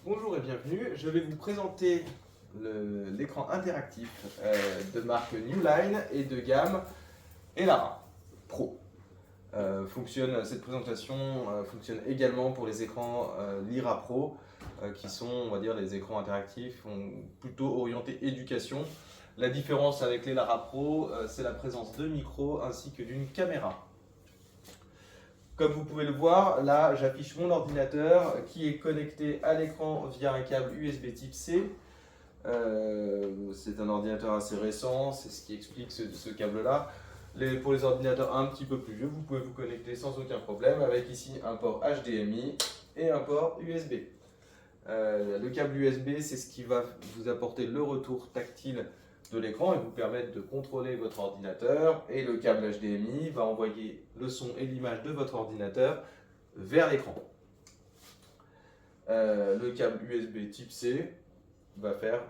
Bonjour et bienvenue, je vais vous présenter l'écran interactif de marque Newline et de gamme Elara Pro. Cette présentation fonctionne également pour les écrans Lyra Pro qui sont, on va dire, les écrans interactifs plutôt orientés éducation. La différence avec les Lara Pro, c'est la présence de micros ainsi que d'une caméra. Comme vous pouvez le voir, là j'affiche mon ordinateur qui est connecté à l'écran via un câble USB type C. C'est un ordinateur assez récent, c'est ce qui explique ce câble-là. Pour les ordinateurs un petit peu plus vieux, vous pouvez vous connecter sans aucun problème avec ici un port HDMI et un port USB. Le câble USB, c'est ce qui va vous apporter le retour tactile de l'écran et vous permettre de contrôler votre ordinateur, et le câble HDMI va envoyer le son et l'image de votre ordinateur vers l'écran. Le câble USB type C va faire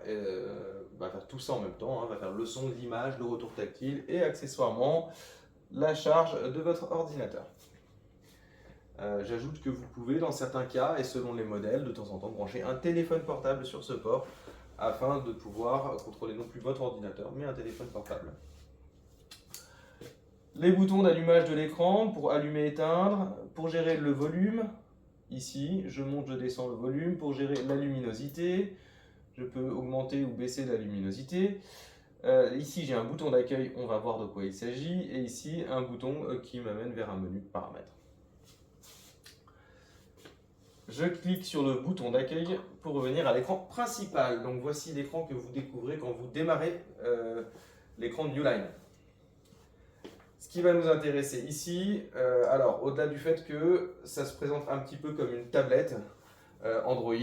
tout ça en même temps, va faire le son, l'image, le retour tactile et accessoirement la charge de votre ordinateur. J'ajoute que vous pouvez, dans certains cas et selon les modèles, de temps en temps brancher un téléphone portable sur ce port afin de pouvoir contrôler non plus votre ordinateur, mais un téléphone portable. Les boutons d'allumage de l'écran pour allumer et éteindre, pour gérer le volume. Ici, je monte, je descends le volume. Pour gérer la luminosité, je peux augmenter ou baisser la luminosité. Ici, j'ai un bouton d'accueil, on va voir de quoi il s'agit. Et ici, un bouton qui m'amène vers un menu de paramètres. Je clique sur le bouton d'accueil pour revenir à l'écran principal. Donc voici l'écran que vous découvrez quand vous démarrez l'écran de Newline. Ce qui va nous intéresser ici, alors au-delà du fait que ça se présente un petit peu comme une tablette Android,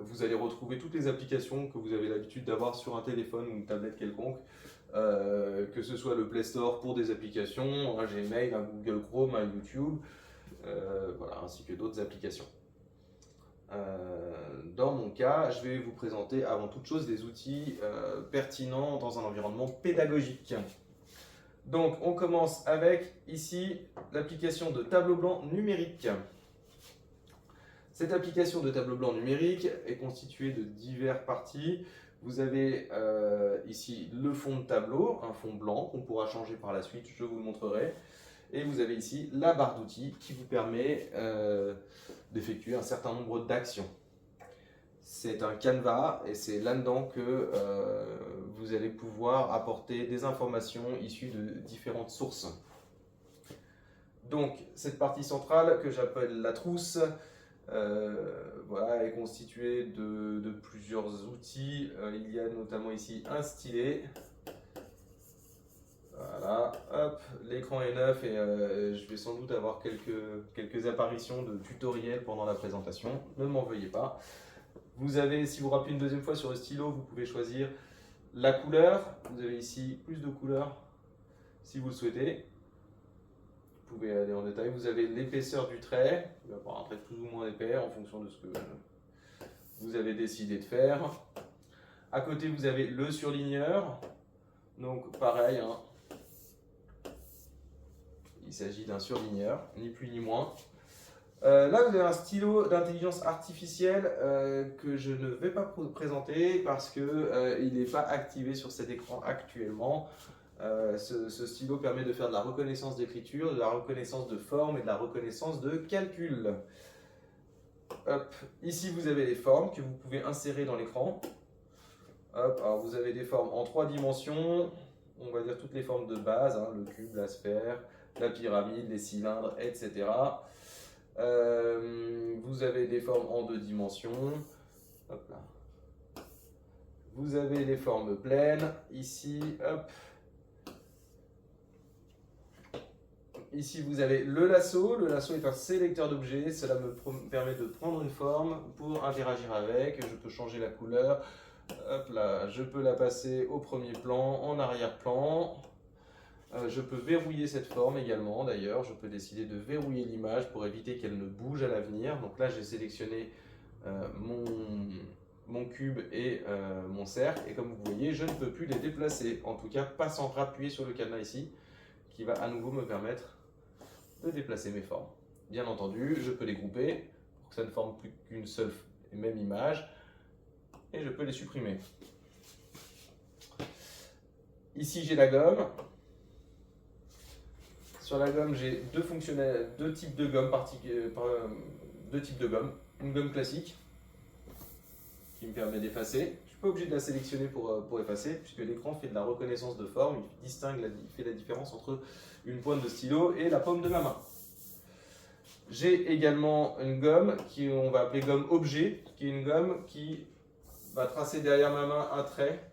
vous allez retrouver toutes les applications que vous avez l'habitude d'avoir sur un téléphone ou une tablette quelconque, que ce soit le Play Store pour des applications, un Gmail, un Google Chrome, un YouTube, voilà, ainsi que d'autres applications. Dans mon cas, je vais vous présenter avant toute chose des outils pertinents dans un environnement pédagogique. Donc on commence avec ici l'application de tableau blanc numérique. Cette application de tableau blanc numérique est constituée de diverses parties. Vous avez ici le fond de tableau, un fond blanc qu'on pourra changer par la suite, je vous le montrerai. Et vous avez ici la barre d'outils qui vous permet d'effectuer un certain nombre d'actions. C'est un canevas et c'est là-dedans que vous allez pouvoir apporter des informations issues de différentes sources. Donc cette partie centrale que j'appelle la trousse, voilà, est constituée de plusieurs outils. Il y a notamment ici un stylet. Voilà, hop, l'écran est neuf et je vais sans doute avoir quelques apparitions de tutoriels pendant la présentation, ne m'en veuillez pas. Vous avez, si vous rappelez une deuxième fois sur le stylo, vous pouvez choisir la couleur. Vous avez ici plus de couleurs si vous le souhaitez. Vous pouvez aller en détail. Vous avez l'épaisseur du trait. Il va avoir un trait plus ou moins épais en fonction de ce que vous avez décidé de faire. À côté, vous avez le surligneur. Donc pareil, il s'agit d'un surligneur, ni plus ni moins. Là, vous avez un stylo d'intelligence artificielle que je ne vais pas présenter parce qu'il n'est pas activé sur cet écran actuellement. Ce stylo permet de faire de la reconnaissance d'écriture, de la reconnaissance de forme et de la reconnaissance de calcul. Hop. Ici, vous avez les formes que vous pouvez insérer dans l'écran. Alors vous avez des formes en 3 dimensions, on va dire toutes les formes de base, le cube, la sphère, la pyramide, les cylindres, etc. Vous avez des formes en 2 dimensions. Hop là. Vous avez les formes pleines. Ici, hop. Ici, vous avez le lasso. Le lasso est un sélecteur d'objets. Cela me permet de prendre une forme pour interagir avec. Je peux changer la couleur. Hop là. Je peux la passer au premier plan, en arrière-plan. Je peux verrouiller cette forme également, d'ailleurs. Je peux décider de verrouiller l'image pour éviter qu'elle ne bouge à l'avenir. Donc là, j'ai sélectionné mon cube et mon cercle. Et comme vous voyez, je ne peux plus les déplacer. En tout cas, pas sans appuyer sur le cadenas ici, qui va à nouveau me permettre de déplacer mes formes. Bien entendu, je peux les grouper pour que ça ne forme plus qu'une seule et même image. et je peux les supprimer. Ici, j'ai la gomme. Sur la gomme, j'ai deux types de gomme Une gomme classique qui me permet d'effacer. Je ne suis pas obligé de la sélectionner pour effacer, puisque l'écran fait de la reconnaissance de forme. Il fait la différence entre une pointe de stylo et la paume de ma main. J'ai également une gomme qu'on va appeler gomme objet, qui est une gomme qui va tracer derrière ma main un trait,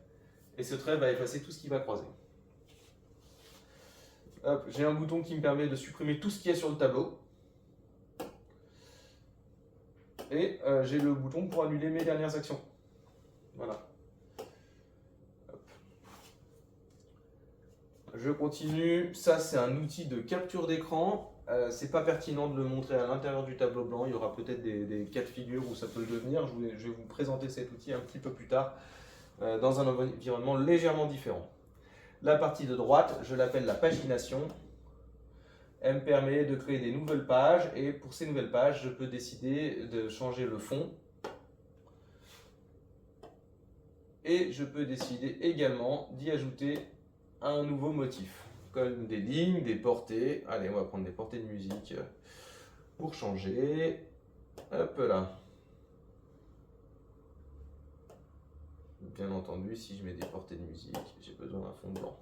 et ce trait va effacer tout ce qui va croiser. J'ai un bouton qui me permet de supprimer tout ce qu'il y a sur le tableau. Et j'ai le bouton pour annuler mes dernières actions. Voilà. Hop. Je continue. Ça, c'est un outil de capture d'écran. C'est pas pertinent de le montrer à l'intérieur du tableau blanc. Il y aura peut-être des cas de figure où ça peut le devenir. Je vais vous présenter cet outil un petit peu plus tard dans un environnement légèrement différent. La partie de droite, je l'appelle la pagination. Elle me permet de créer des nouvelles pages et pour ces nouvelles pages, je peux décider de changer le fond. Et je peux décider également d'y ajouter un nouveau motif, comme des lignes, des portées. Allez, on va prendre des portées de musique pour changer. Hop là. Bien entendu, si je mets des portées de musique, j'ai besoin d'un fond blanc.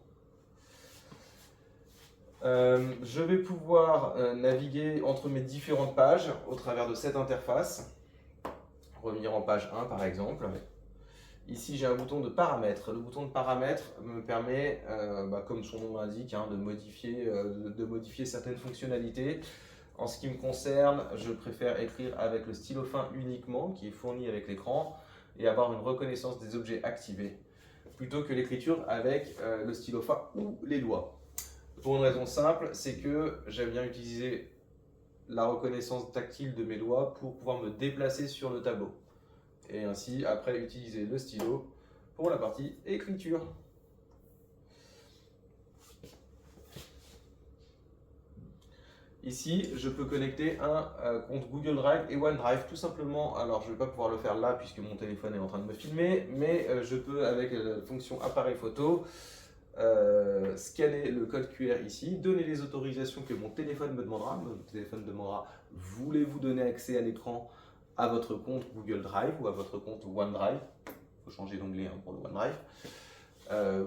Je vais pouvoir naviguer entre mes différentes pages au travers de cette interface. Revenir en page 1 par exemple. Ici j'ai un bouton de paramètres. Le bouton de paramètres me permet, comme son nom l'indique, de modifier certaines fonctionnalités. En ce qui me concerne, je préfère écrire avec le stylo fin uniquement, qui est fourni avec l'écran, et avoir une reconnaissance des objets activés, plutôt que l'écriture avec le stylo fin ou les doigts. Pour une raison simple, c'est que j'aime bien utiliser la reconnaissance tactile de mes doigts pour pouvoir me déplacer sur le tableau. Et ainsi, après, utiliser le stylo pour la partie écriture. Ici, je peux connecter un compte Google Drive et OneDrive tout simplement. Alors, je ne vais pas pouvoir le faire là puisque mon téléphone est en train de me filmer, mais je peux, avec la fonction appareil photo, scanner le code QR ici, donner les autorisations que mon téléphone me demandera. Mon téléphone demandera, voulez-vous donner accès à l'écran à votre compte Google Drive ou à votre compte OneDrive. Il faut changer d'onglet pour le OneDrive.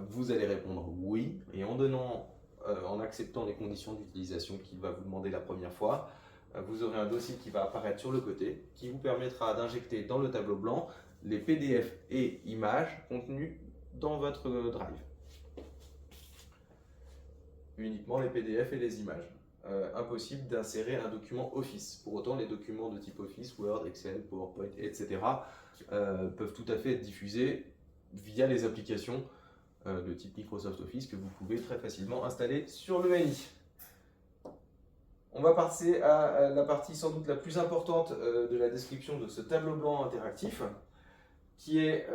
Vous allez répondre oui, et en acceptant les conditions d'utilisation qu'il va vous demander la première fois, vous aurez un dossier qui va apparaître sur le côté, qui vous permettra d'injecter dans le tableau blanc les PDF et images contenus dans votre Drive. Uniquement les PDF et les images. Impossible d'insérer un document Office. Pour autant, les documents de type Office, Word, Excel, PowerPoint, etc. Peuvent tout à fait être diffusés via les applications de type Microsoft Office que vous pouvez très facilement installer sur le MI. On va passer à la partie sans doute la plus importante de la description de ce tableau blanc interactif, qui est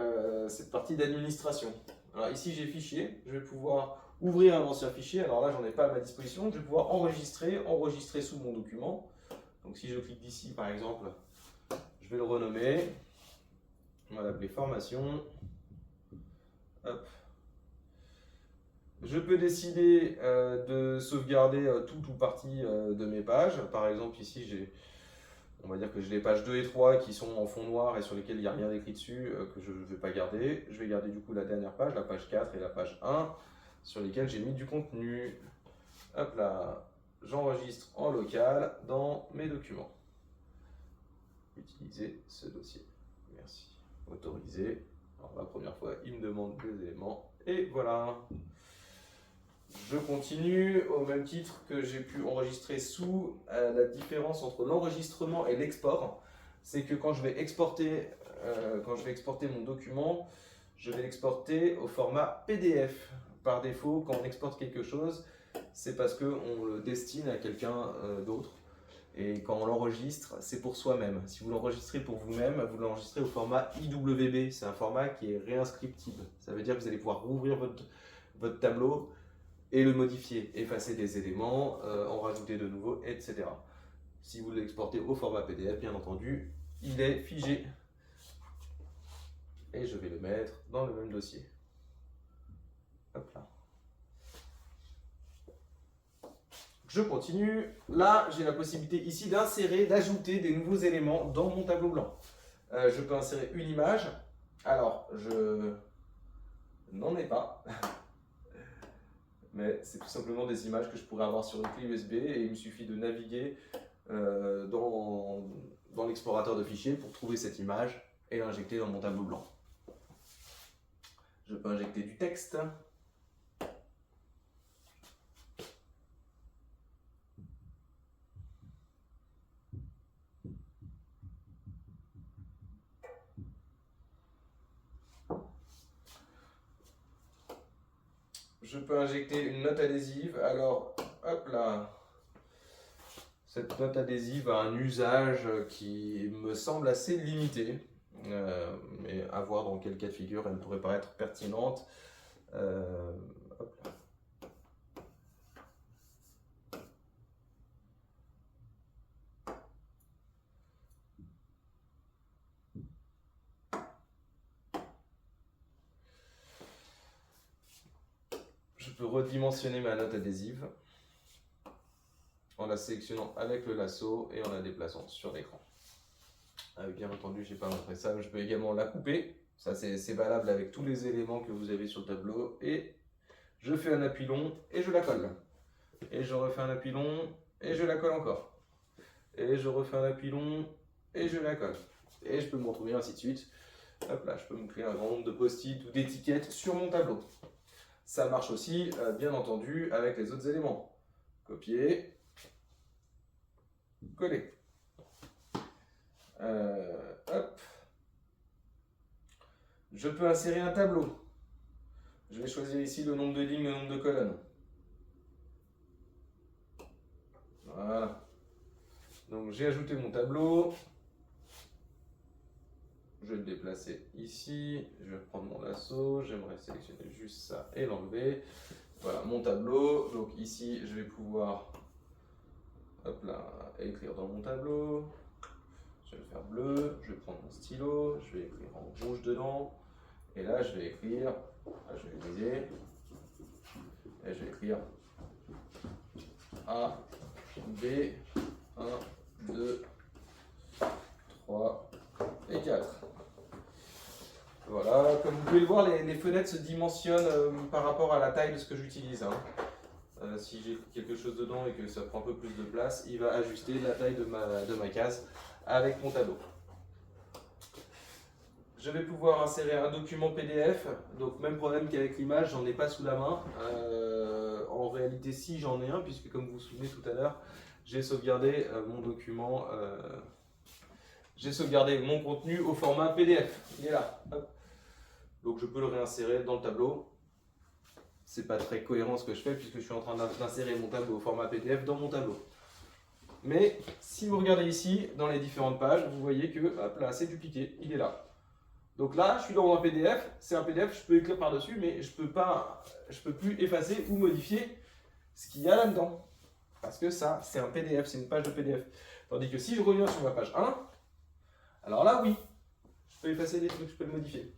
cette partie d'administration. Alors ici j'ai fichier, je vais pouvoir ouvrir un ancien fichier, alors là j'en ai pas à ma disposition, je vais pouvoir enregistrer sous mon document. Donc si je clique d'ici par exemple, je vais le renommer, on va l'appeler formation. Hop. Je peux décider de sauvegarder toute ou partie de mes pages. Par exemple ici on va dire que j'ai les pages 2 et 3 qui sont en fond noir et sur lesquelles il n'y a rien d'écrit dessus, que je ne vais pas garder. Je vais garder du coup la dernière page, la page 4 et la page 1, sur lesquelles j'ai mis du contenu. Hop là, j'enregistre en local dans mes documents. Utiliser ce dossier. Merci. Autoriser. Alors la première fois, il me demande les éléments. Et voilà. Je continue au même titre que j'ai pu enregistrer sous. La différence entre l'enregistrement et l'export, c'est que quand je vais exporter mon document, je vais l'exporter au format PDF. Par défaut, quand on exporte quelque chose, c'est parce qu'on le destine à quelqu'un d'autre. Et quand on l'enregistre, c'est pour soi-même. Si vous l'enregistrez pour vous-même, vous l'enregistrez au format IWB. C'est un format qui est réinscriptible. Ça veut dire que vous allez pouvoir rouvrir votre tableau et le modifier, effacer des éléments, en rajouter de nouveaux, etc. Si vous l'exportez au format PDF, bien entendu, il est figé. et je vais le mettre dans le même dossier. Hop là. Je continue. Là, j'ai la possibilité ici d'insérer, d'ajouter des nouveaux éléments dans mon tableau blanc. Je peux insérer une image. Alors, je n'en ai pas. Mais c'est tout simplement des images que je pourrais avoir sur une clé USB et il me suffit de naviguer dans l'explorateur de fichiers pour trouver cette image et l'injecter dans mon tableau blanc. Je peux injecter du texte. Je peux injecter une note adhésive. Alors, hop là. Cette note adhésive a un usage qui me semble assez limité. Mais à voir dans quel cas de figure elle pourrait paraître pertinente. Hop là. Je peux redimensionner ma note adhésive en la sélectionnant avec le lasso et en la déplaçant sur l'écran. Bien entendu, je n'ai pas montré ça, mais je peux également la couper. Ça, c'est valable avec tous les éléments que vous avez sur le tableau. Et je fais un appui long et je la colle. Et je refais un appui long et je la colle encore. Et je refais un appui long et je la colle. Et je peux me retrouver ainsi de suite. Hop là, je peux me créer un grand nombre de post-it ou d'étiquettes sur mon tableau. Ça marche aussi, bien entendu, avec les autres éléments. Copier, coller. Hop. Je peux insérer un tableau. Je vais choisir ici le nombre de lignes, le nombre de colonnes. Voilà. Donc j'ai ajouté mon tableau. Je vais le déplacer ici. Je vais prendre mon lasso. J'aimerais sélectionner juste ça et l'enlever. Voilà mon tableau. Donc ici, je vais pouvoir hop là, écrire dans mon tableau. Je vais le faire bleu. Je vais prendre mon stylo. Je vais écrire en rouge dedans. Et là, je vais écrire. Là, je vais briser. Et je vais écrire A, B, 1, 2, 3 et 4. Voilà, comme vous pouvez le voir, les fenêtres se dimensionnent par rapport à la taille de ce que j'utilise. Si j'ai quelque chose dedans et que ça prend un peu plus de place, il va ajuster la taille de ma case avec mon tableau. Je vais pouvoir insérer un document PDF, donc même problème qu'avec l'image, j'en ai pas sous la main. En réalité, si j'en ai un, puisque comme vous vous souvenez tout à l'heure, j'ai sauvegardé mon document, j'ai sauvegardé mon contenu au format PDF. Il est là. Hop. Donc je peux le réinsérer dans le tableau. C'est pas très cohérent ce que je fais puisque je suis en train d'insérer mon tableau au format PDF dans mon tableau. Mais si vous regardez ici, dans les différentes pages, vous voyez que hop là, c'est dupliqué, il est là. Donc là, je suis dans un PDF, c'est un PDF, je peux écrire par-dessus, mais je peux plus effacer ou modifier ce qu'il y a là-dedans. Parce que ça, c'est un PDF, c'est une page de PDF. Tandis que si je reviens sur ma page 1, alors là, oui, je peux effacer des trucs, je peux le modifier.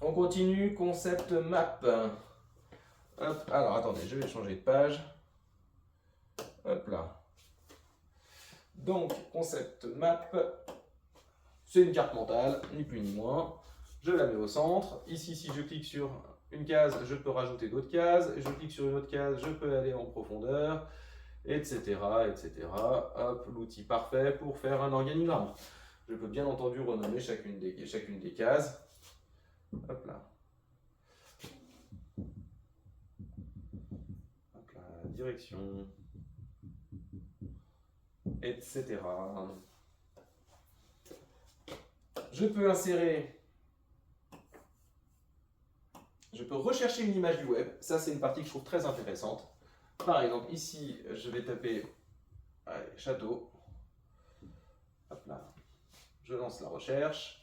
On continue, concept map. Hop, alors attendez, je vais changer de page. Hop là. Donc, concept map, c'est une carte mentale, ni plus ni moins. Je la mets au centre. Ici, si je clique sur une case, je peux rajouter d'autres cases. Je clique sur une autre case, je peux aller en profondeur, etc. etc. Hop, l'outil parfait pour faire un organigramme. Je peux bien entendu renommer chacune des cases. Hop là. Hop là, direction, etc. Je peux insérer, je peux rechercher une image du web. Ça, c'est une partie que je trouve très intéressante. Par exemple, ici, je vais taper château. Hop là. Je lance la recherche.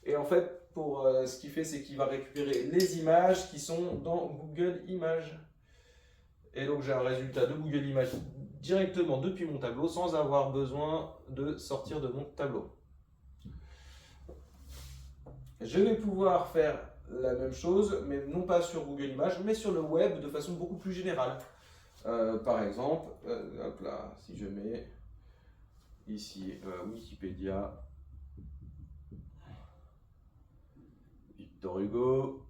Et en fait, ce qu'il fait, c'est qu'il va récupérer les images qui sont dans Google Images. Et donc, j'ai un résultat de Google Images directement depuis mon tableau sans avoir besoin de sortir de mon tableau. je vais pouvoir faire la même chose, mais non pas sur Google Images, mais sur le web de façon beaucoup plus générale. Par exemple, hop là, si je mets ici Wikipédia, Victor Hugo,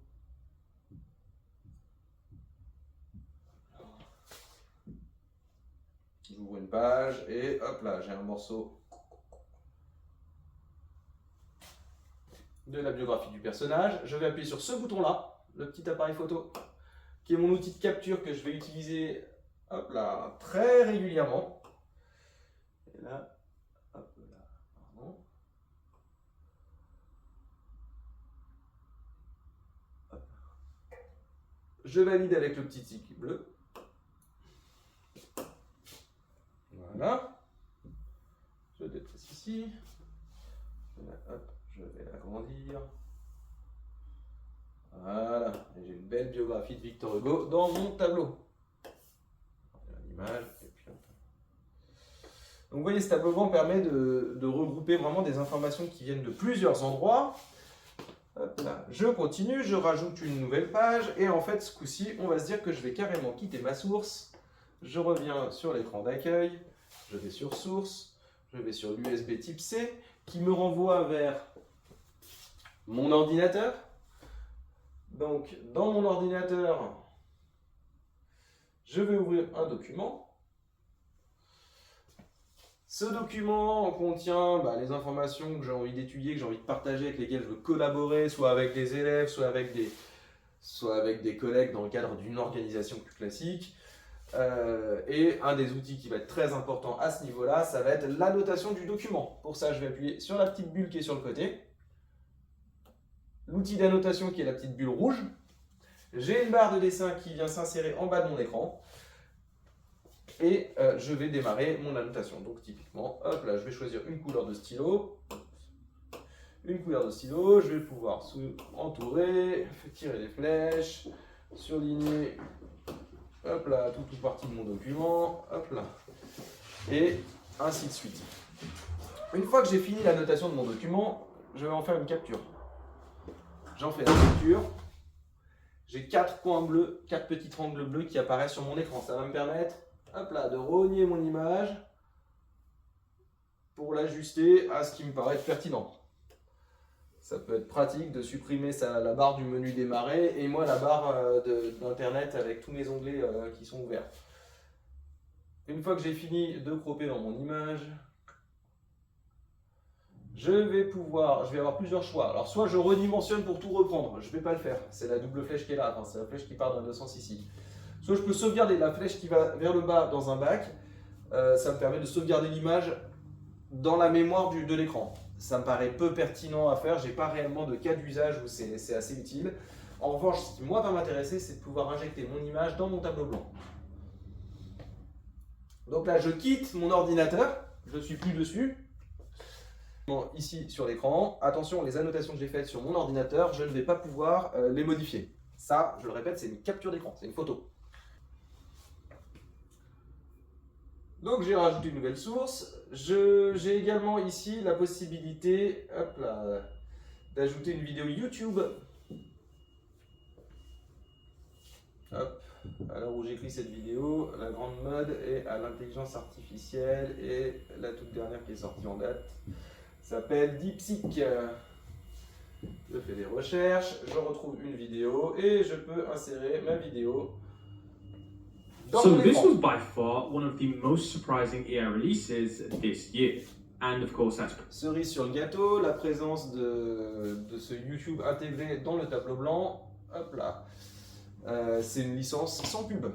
j'ouvre une page et hop là, j'ai un morceau de la biographie du personnage. Je vais appuyer sur ce bouton-là, le petit appareil photo, qui est mon outil de capture que je vais utiliser hop là, très régulièrement. Et là, hop là, pardon. Hop. Je valide avec le petit tic bleu. Voilà. Je déplace ici. Hop, je vais l'agrandir. Voilà, j'ai une belle biographie de Victor Hugo dans mon tableau. L'image, et puis hop. Donc vous voyez, ce tableau blanc permet de regrouper vraiment des informations qui viennent de plusieurs endroits. Hop là. Je continue, je rajoute une nouvelle page, et en fait, ce coup-ci, on va se dire que je vais carrément quitter ma source. Je reviens sur l'écran d'accueil, je vais sur source, je vais sur l'USB type C, qui me renvoie vers mon ordinateur. Donc, dans mon ordinateur, je vais ouvrir un document. Ce document contient les informations que j'ai envie d'étudier, que j'ai envie de partager, avec lesquelles je veux collaborer, soit avec des élèves, soit avec des collègues dans le cadre d'une organisation plus classique. Et un des outils qui va être très important à ce niveau-là, ça va être l'annotation du document. Pour ça, je vais appuyer sur la petite bulle qui est sur le côté. L'outil d'annotation qui est la petite bulle rouge. J'ai une barre de dessin qui vient s'insérer en bas de mon écran. Et je vais démarrer mon annotation. Donc typiquement, hop là, je vais choisir une couleur de stylo. Une couleur de stylo, je vais pouvoir entourer, tirer les flèches, surligner, hop là, toute partie de mon document, hop là. Et ainsi de suite. Une fois que j'ai fini l'annotation de mon document, je vais en faire une capture. J'en fais la capture. J'ai 4 points bleus, 4 petits triangles bleus qui apparaissent sur mon écran. Ça va me permettre, hop là, de rogner mon image pour l'ajuster à ce qui me paraît pertinent. Ça peut être pratique de supprimer la barre du menu démarrer et moi la barre d'internet avec tous mes onglets qui sont ouverts. Une fois que j'ai fini de cropper dans mon image, je vais avoir plusieurs choix. Alors soit je redimensionne pour tout reprendre, je ne vais pas le faire, c'est la double flèche qui est là, enfin, c'est la flèche qui part dans les deux sens ici. Soit je peux sauvegarder la flèche qui va vers le bas dans un bac, ça me permet de sauvegarder l'image dans la mémoire de l'écran. Ça me paraît peu pertinent à faire, j'ai pas réellement de cas d'usage où c'est assez utile. En revanche, ce qui moi va m'intéresser, c'est de pouvoir injecter mon image dans mon tableau blanc. Donc là, je quitte mon ordinateur, je ne suis plus dessus. Ici sur l'écran, attention, les annotations que j'ai faites sur mon ordinateur, je ne vais pas pouvoir les modifier. Ça, je le répète, c'est une capture d'écran, c'est une photo. Donc j'ai rajouté une nouvelle source. J'ai également ici la possibilité d'ajouter une vidéo YouTube. Hop, à l'heure où j'écris cette vidéo, la grande mode est à l'intelligence artificielle et la toute dernière qui est sortie en date s'appelle DeepSeek. Je fais des recherches, je retrouve une vidéo et je peux insérer ma vidéo. So this was by far one of the most surprising EA releases this year. And of course that's... Cerise sur le gâteau, la présence de ce YouTube intégré dans le tableau blanc. Hop là. C'est une licence sans pub.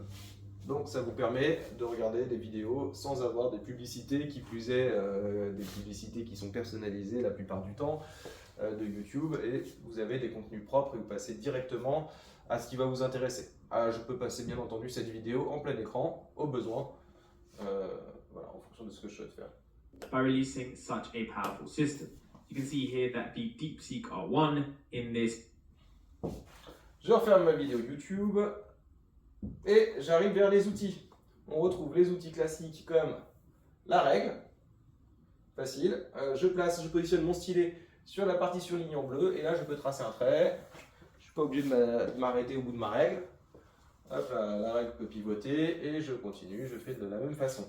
Donc ça vous permet de regarder des vidéos sans avoir des publicités, qui plus est des publicités qui sont personnalisées la plupart du temps de YouTube, et vous avez des contenus propres et vous passez directement à ce qui va vous intéresser. Je peux passer bien entendu cette vidéo en plein écran au besoin, voilà, en fonction de ce que je souhaite faire. By releasing such a powerful system, you can see here that the DeepSeek R1 in this. Je referme ma vidéo YouTube et j'arrive vers les outils. On retrouve les outils classiques comme la règle, facile. Je positionne mon stylet sur la partie surlignée en bleu. Et là, je peux tracer un trait. Je ne suis pas obligé de m'arrêter au bout de ma règle. Hop, la règle peut pivoter et je continue, je fais de la même façon.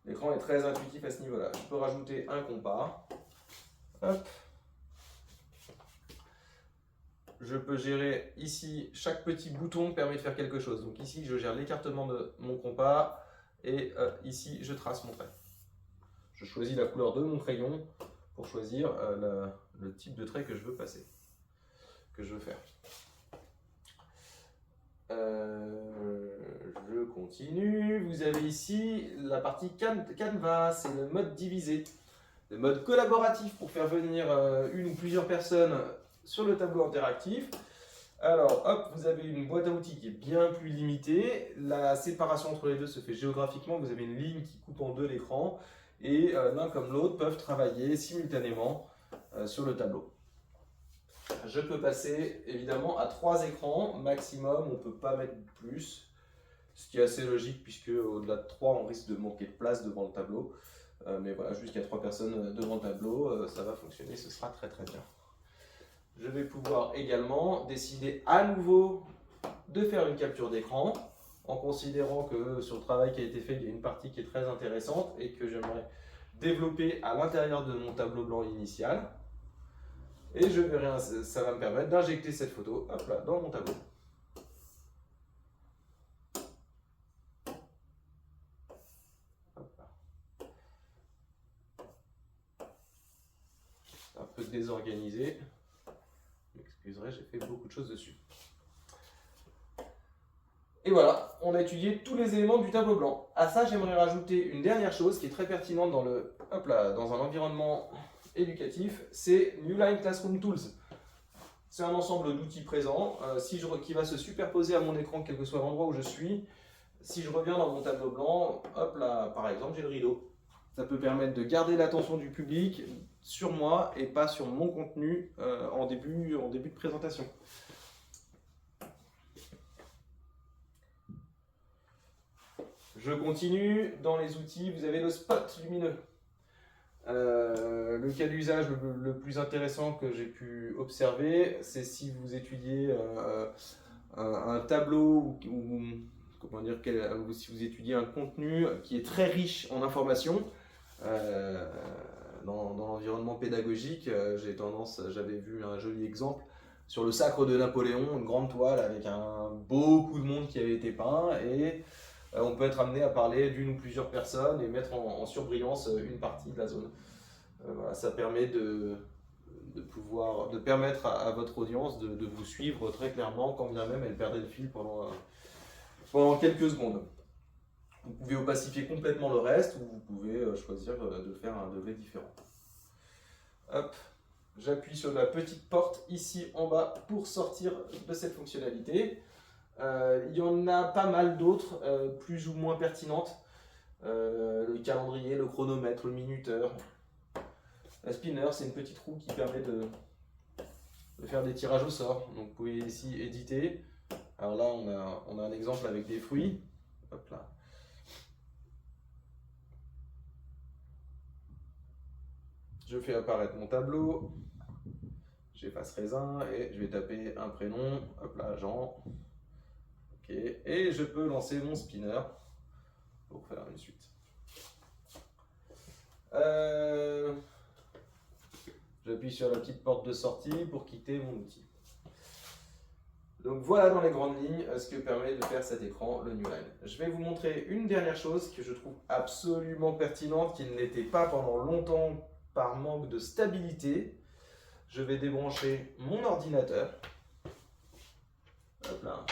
L'écran est très intuitif à ce niveau-là. Je peux rajouter un compas. Hop. Je peux gérer ici, chaque petit bouton permet de faire quelque chose. Donc ici, je gère l'écartement de mon compas et ici, je trace mon trait. Je choisis la couleur de mon crayon pour choisir le type de trait que je veux passer, que je veux faire. Je continue. Vous avez ici la partie Canvas, c'est le mode divisé. Le mode collaboratif pour faire venir une ou plusieurs personnes sur le tableau interactif. Alors, hop, vous avez une boîte à outils qui est bien plus limitée. La séparation entre les deux se fait géographiquement. Vous avez une ligne qui coupe en deux l'écran. Et l'un comme l'autre peuvent travailler simultanément sur le tableau. Je peux passer évidemment à 3 écrans maximum, on ne peut pas mettre plus, ce qui est assez logique puisque au-delà de 3 on risque de manquer de place devant le tableau. Mais voilà, jusqu'à 3 personnes devant le tableau, ça va fonctionner, ce sera très très bien. Je vais pouvoir également décider à nouveau de faire une capture d'écran en considérant que sur le travail qui a été fait, il y a une partie qui est très intéressante et que j'aimerais développer à l'intérieur de mon tableau blanc initial. Et je verrai, ça va me permettre d'injecter cette photo hop là, dans mon tableau. Hop là. Un peu désorganisé. Vous m'excuserez, j'ai fait beaucoup de choses dessus. Et voilà, on a étudié tous les éléments du tableau blanc. À ça, j'aimerais rajouter une dernière chose qui est très pertinente dans un environnement éducatif, c'est New Line Classroom Tools. C'est un ensemble d'outils présents qui va se superposer à mon écran, quel que soit l'endroit où je suis. Si je reviens dans mon tableau blanc, hop là, par exemple, j'ai le rideau. Ça peut permettre de garder l'attention du public sur moi et pas sur mon contenu en début de présentation. Je continue. Dans les outils, vous avez le spot lumineux. Le cas d'usage le plus intéressant que j'ai pu observer, c'est si vous étudiez un tableau ou comment dire, ou si vous étudiez un contenu qui est très riche en informations. Dans l'environnement pédagogique, j'avais vu un joli exemple sur le sacre de Napoléon, une grande toile avec beaucoup de monde qui avait été peint et on peut être amené à parler d'une ou plusieurs personnes et mettre en surbrillance une partie de la zone. Voilà, ça permet de permettre à votre audience de vous suivre très clairement, quand bien même elle perdait le fil pendant quelques secondes. Vous pouvez opacifier complètement le reste ou vous pouvez choisir de faire un degré différent. Hop, j'appuie sur la petite porte ici en bas pour sortir de cette fonctionnalité. Il y en a pas mal d'autres, plus ou moins pertinentes. Le calendrier, le chronomètre, le minuteur. La spinner, c'est une petite roue qui permet de faire des tirages au sort. Donc vous pouvez ici éditer. Alors là, on a un exemple avec des fruits. Hop là. Je fais apparaître mon tableau. J'efface raisin et je vais taper un prénom. Hop là, Jean. Ok. Et je peux lancer mon spinner pour faire une suite. J'appuie sur la petite porte de sortie pour quitter mon outil. Donc voilà dans les grandes lignes ce que permet de faire cet écran, le New Line. Je vais vous montrer une dernière chose que je trouve absolument pertinente, qui ne l'était pas pendant longtemps par manque de stabilité. Je vais débrancher mon ordinateur. Hop là.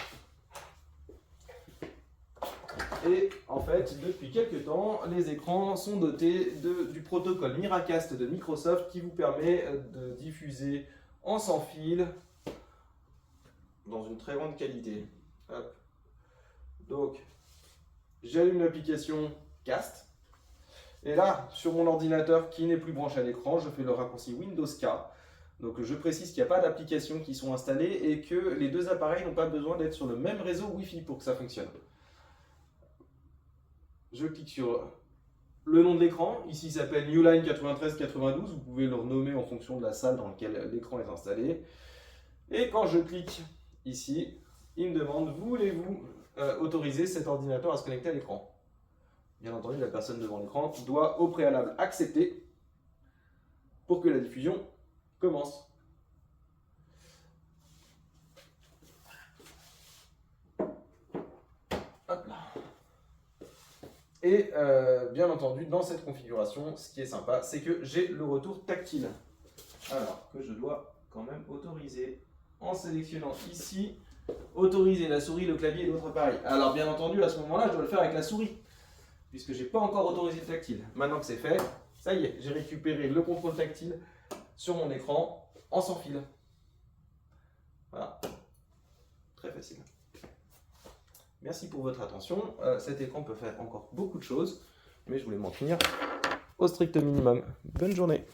Et en fait, depuis quelques temps, les écrans sont dotés du protocole Miracast de Microsoft qui vous permet de diffuser en sans fil dans une très grande qualité. Hop. Donc, j'allume l'application Cast. Et là, sur mon ordinateur qui n'est plus branché à l'écran, je fais le raccourci Windows K. Donc, je précise qu'il n'y a pas d'applications qui sont installées et que les deux appareils n'ont pas besoin d'être sur le même réseau Wi-Fi pour que ça fonctionne. Je clique sur le nom de l'écran, ici ça s'appelle Newline 9392, vous pouvez le renommer en fonction de la salle dans laquelle l'écran est installé. Et quand je clique ici, il me demande, voulez-vous autoriser cet ordinateur à se connecter à l'écran? Bien entendu, la personne devant l'écran doit au préalable accepter pour que la diffusion commence. Hop là. Et bien entendu, dans cette configuration, ce qui est sympa, c'est que j'ai le retour tactile. Alors que je dois quand même autoriser, en sélectionnant ici, autoriser la souris, le clavier et l'autre appareil. Alors bien entendu, à ce moment-là, je dois le faire avec la souris, puisque je n'ai pas encore autorisé le tactile. Maintenant que c'est fait, ça y est, j'ai récupéré le contrôle tactile sur mon écran en sans fil. Voilà, très facile. Merci pour votre attention. Cet écran peut faire encore beaucoup de choses, mais je voulais m'en tenir au strict minimum. Bonne journée.